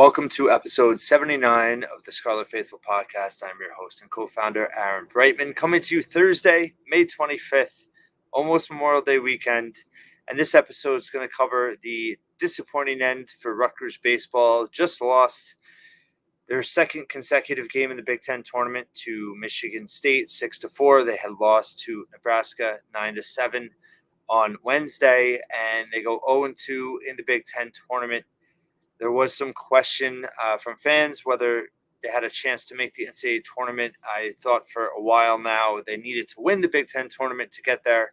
Welcome to episode 79 of the Scarlet Faithful podcast. I'm your host and co-founder, Aaron Breitman, coming to you Thursday, May 25th, almost Memorial Day weekend. And this episode is going to cover the disappointing end for Rutgers baseball. Just lost their second consecutive game in the Big Ten tournament to Michigan State, 6-4. They had lost to Nebraska 9-7 on Wednesday, and they go 0-2 in the Big Ten tournament. There was some question from fans whether they had a chance to make the NCAA tournament. I thought for a while now they needed to win the Big Ten tournament to get there.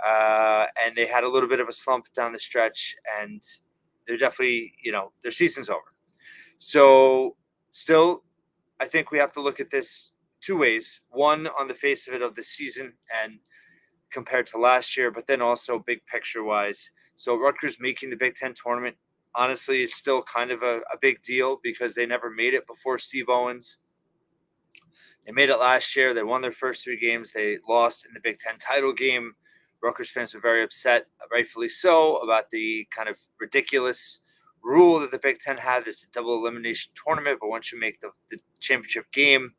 And they had a little bit of a slump down the stretch, and they're definitely, their season's over. So still, I think we have to look at this two ways. One, on the face of it, of the season and compared to last year, but then also big picture wise. So Rutgers making the Big Ten tournament, honestly, is still kind of a big deal because they never made it before Steve Owens. They made it last year. They won their first three games. They lost in the Big Ten title game. Rutgers fans were very upset, rightfully so, about the kind of ridiculous rule that the Big Ten had. It's a double elimination tournament, but once you make the championship game,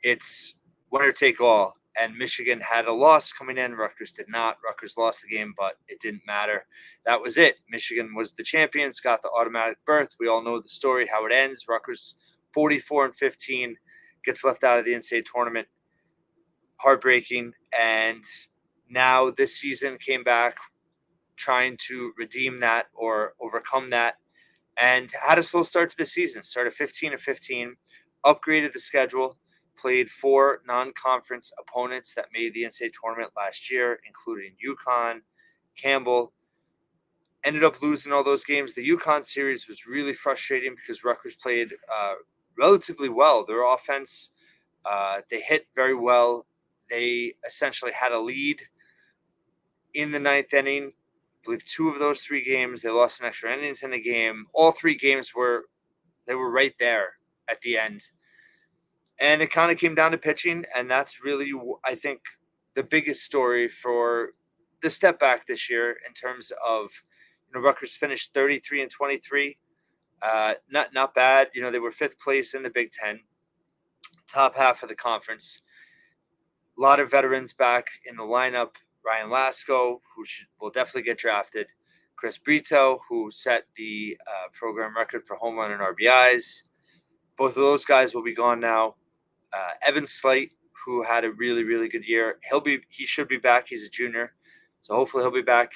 it's winner take all. And Michigan had a loss coming in. Rutgers did not. Rutgers lost the game, but it didn't matter. That was it. Michigan was the champions, got the automatic berth. We all know the story, how it ends. Rutgers 44-15, gets left out of the NCAA tournament. Heartbreaking. And now this season came back trying to redeem that or overcome that, and had a slow start to the season. Started 15-15, upgraded the schedule. Played four non-conference opponents that made the NCAA tournament last year, including UConn, Campbell. Ended up losing all those games. The UConn series was really frustrating because Rutgers played relatively well. Their offense, they hit very well. They essentially had a lead in the ninth inning. I believe two of those three games, they lost an extra innings in the game. All three games were right there at the end. And it kind of came down to pitching, and that's really, I think, the biggest story for the step back this year in terms of, Rutgers finished 33-23. Not bad. They were fifth place in the Big Ten, top half of the conference. A lot of veterans back in the lineup. Ryan Lasko, who will definitely get drafted. Chris Brito, who set the program record for home run and RBIs. Both of those guys will be gone now. Evan Slight, who had a really, really good year. He should be back. He's a junior. So hopefully he'll be back.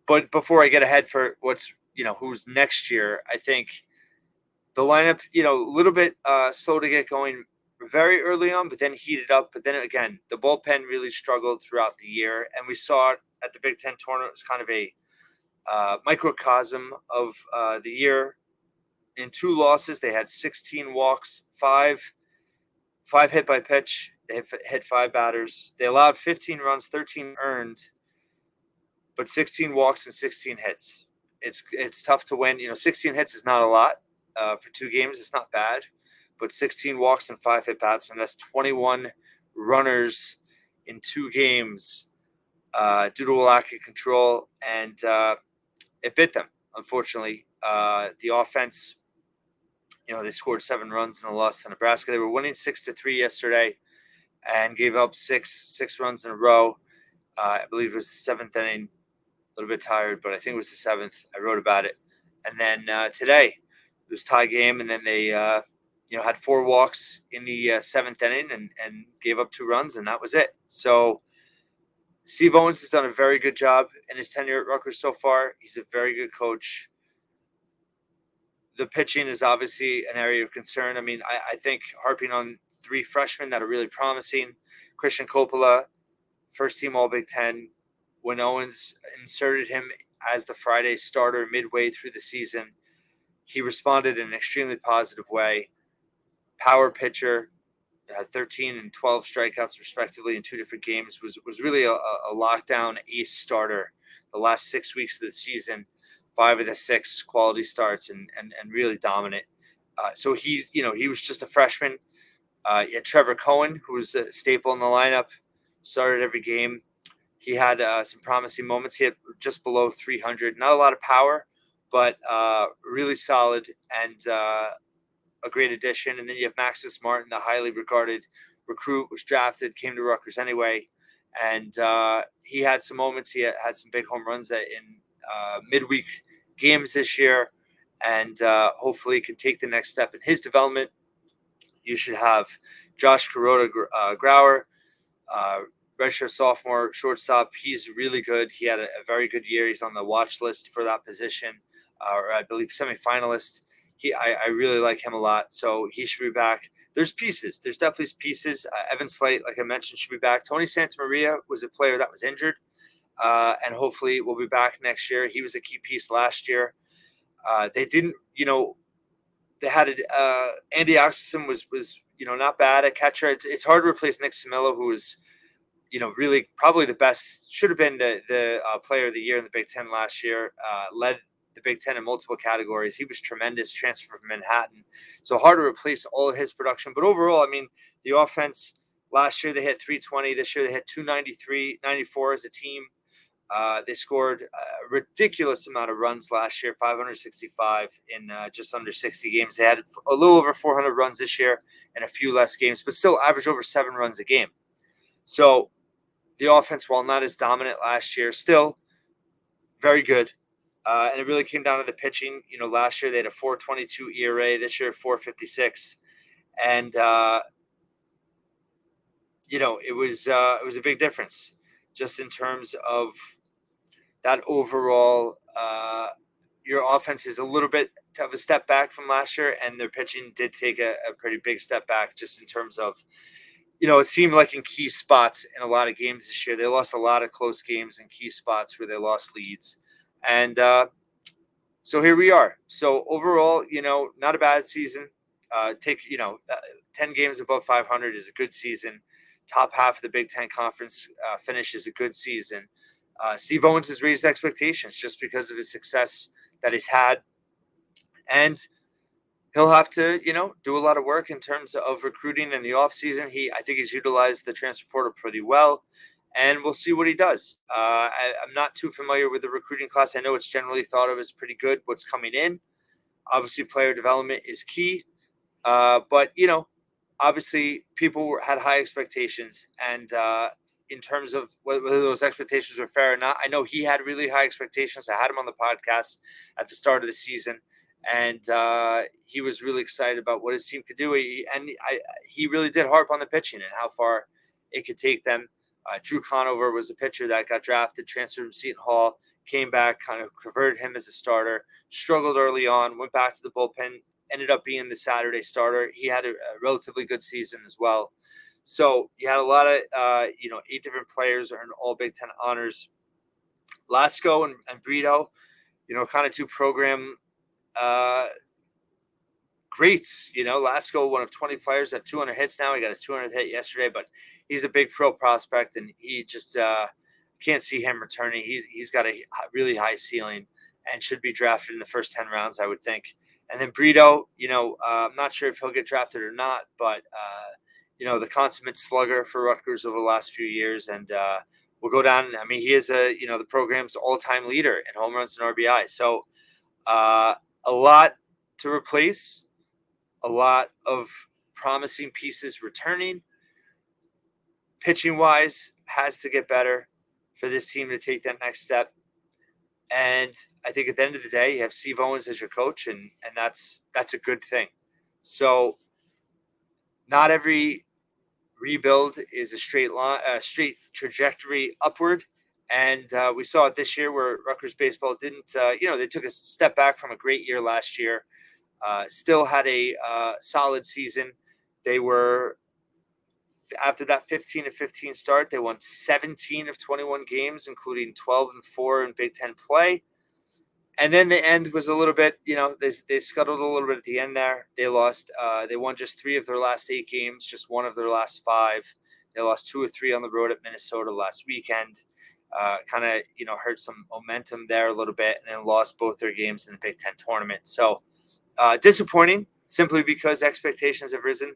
But before I get ahead for who's next year, I think the lineup, a little bit slow to get going very early on, but then heated up. But then again, the bullpen really struggled throughout the year. And we saw it at the Big Ten tournament. It was kind of a microcosm of the year. In two losses, they had 16 walks, five hit by pitch. They hit five batters. They allowed 15 runs, 13 earned, but 16 walks and 16 hits. It's tough to win. 16 hits is not a lot for two games. It's not bad, but 16 walks and five hit batsmen. That's 21 runners in two games due to a lack of control, and it bit them. Unfortunately, the offense. They scored 7 runs in a loss to Nebraska. They were winning 6-3 yesterday and gave up six runs in a row. I believe it was the seventh inning. A little bit tired, but I think it was the seventh. I wrote about it. And then today it was tie game, and then they had 4 walks in the seventh inning and gave up 2 runs, and that was it. So Steve Owens has done a very good job in his tenure at Rutgers so far. He's a very good coach. The pitching is obviously an area of concern. I mean, I think harping on 3 freshmen that are really promising. Christian Coppola, first team All Big Ten. When Owens inserted him as the Friday starter midway through the season, he responded in an extremely positive way. Power pitcher, had 13 and 12 strikeouts respectively in 2 different games, was really a lockdown ace starter the last 6 weeks of the season. 5 of the 6 quality starts and really dominant. So he was just a freshman. You had Trevor Cohen, who was a staple in the lineup, started every game. He had some promising moments. He had just below 300. Not a lot of power, but really solid and a great addition. And then you have Maximus Martin, the highly regarded recruit, was drafted, came to Rutgers anyway, and he had some moments. He had some big home runs in midweek games this year, and hopefully can take the next step in his development. You should have Josh Kuroda Grauer, redshirt sophomore shortstop. He's really good. He had a very good year. He's on the watch list for that position, or I believe semifinalist. I really like him a lot, so he should be back. There's pieces. There's definitely pieces. Evan Slate, like I mentioned, should be back. Tony Santamaria was a player that was injured, and hopefully will be back next year. He was a key piece last year. They didn't, they had Andy Oxison was not bad at catcher. It's hard to replace Nick Simillo, who was really probably the best, should have been the player of the year in the Big Ten last year, led the Big Ten in multiple categories. He was tremendous, transfer from Manhattan. So hard to replace all of his production. But overall, I mean, the offense last year, they hit 320. This year, they hit 293, 94 as a team. They scored a ridiculous amount of runs last year, 565 in just under 60 games. They had a little over 400 runs this year and a few less games, but still averaged over 7 runs a game. So the offense, while not as dominant last year, still very good. And it really came down to the pitching. Last year they had a 4.22 ERA. This year 4.56, and it was a big difference just in terms of that overall. Your offense is a little bit of a step back from last year, and their pitching did take a pretty big step back just in terms of. It seemed like in key spots in a lot of games this year, they lost a lot of close games in key spots where they lost leads. And so here we are. So overall, not a bad season. 10 games above 500 is a good season. Top half of the Big Ten Conference finish is a good season. Steve Owens has raised expectations just because of his success that he's had. And he'll have to, do a lot of work in terms of recruiting in the offseason. I think he's utilized the transfer portal pretty well, and we'll see what he does. I'm not too familiar with the recruiting class. I know it's generally thought of as pretty good, what's coming in. Obviously, player development is key. But, obviously people had high expectations, and in terms of whether those expectations were fair or not, I know he had really high expectations. I had him on the podcast at the start of the season, and he was really excited about what his team could do. He really did harp on the pitching and how far it could take them. Drew Conover was a pitcher that got drafted, transferred from Seton Hall, came back, kind of converted him as a starter, struggled early on, went back to the bullpen, ended up being the Saturday starter. He had a relatively good season as well. So you had a lot of, 8 different players earned all Big Ten honors. Lasco and Brito, kind of 2 program greats. Lasco, one of 20 players, have 200 hits now. He got his 200th hit yesterday, but he's a big pro prospect, and he just can't see him returning. He's got a really high ceiling and should be drafted in the first 10 rounds, I would think. And then Brito, I'm not sure if he'll get drafted or not, but the consummate slugger for Rutgers over the last few years, and will go down. I mean, he is the program's all-time leader in home runs and RBI. So a lot to replace, a lot of promising pieces returning. Pitching-wise, has to get better for this team to take that next step. And I think at the end of the day, you have Steve Owens as your coach, and that's a good thing. So not every rebuild is a straight trajectory upward. And we saw it this year where Rutgers baseball didn't, they took a step back from a great year last year, still had a solid season. They were, after that 15-15 start, they won 17 of 21 games, including 12-4 in Big Ten play. And then the end was a little bit, they scuttled a little bit at the end there. They lost. They won just 3 of their last 8 games, just 1 of their last 5. They lost 2 or 3 on the road at Minnesota last weekend. Kind of, hurt some momentum there a little bit, and then lost both their games in the Big Ten tournament. So disappointing, simply because expectations have risen.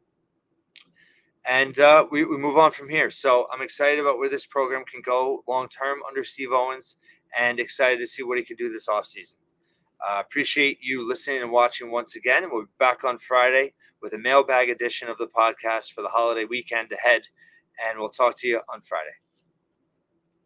And we move on from here. So I'm excited about where this program can go long-term under Steve Owens, and excited to see what he can do this offseason. Appreciate you listening and watching once again. And we'll be back on Friday with a mailbag edition of the podcast for the holiday weekend ahead. And we'll talk to you on Friday.